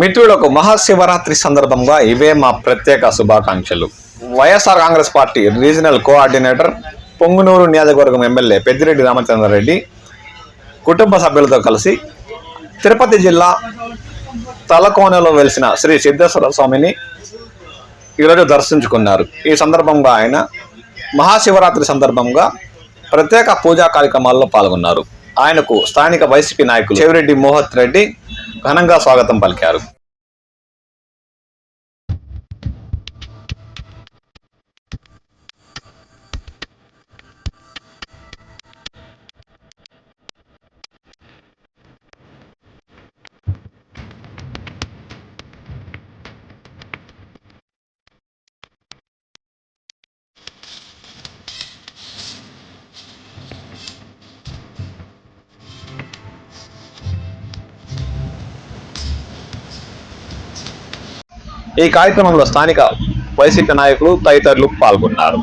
మిత్రులకు మహాశివరాత్రి సందర్భంగా ఇవే మా ప్రత్యేక శుభాకాంక్షలు. YSR Congress party regional coordinator, Punganur నియోజకవర్గం ఎమ్మెల్యే పెద్దిరెడ్డి రామచంద్రారెడ్డి కుటుంబ సభ్యులతో కలిసి తిరుపతి జిల్లా తలకోనలో వెలిసిన శ్రీ సిద్ధేశ్వర స్వామిని ఈరోజు దర్శించుకున్నారు. ఈ సందర్భంగా ఆయన మహాశివరాత్రి సందర్భంగా ప్రత్యేక పూజా కార్యక్రమాల్లో పాల్గొన్నారు. ఆయనకు స్థానిక వైసీపీ నాయకులు చెవిరెడ్డి మోహత్ రెడ్డి ఘనంగా స్వాగతం పలికారు. ఈ కార్యక్రమంలో స్థానిక వైసీపీ నాయకులు తదితరులు పాల్గొన్నారు.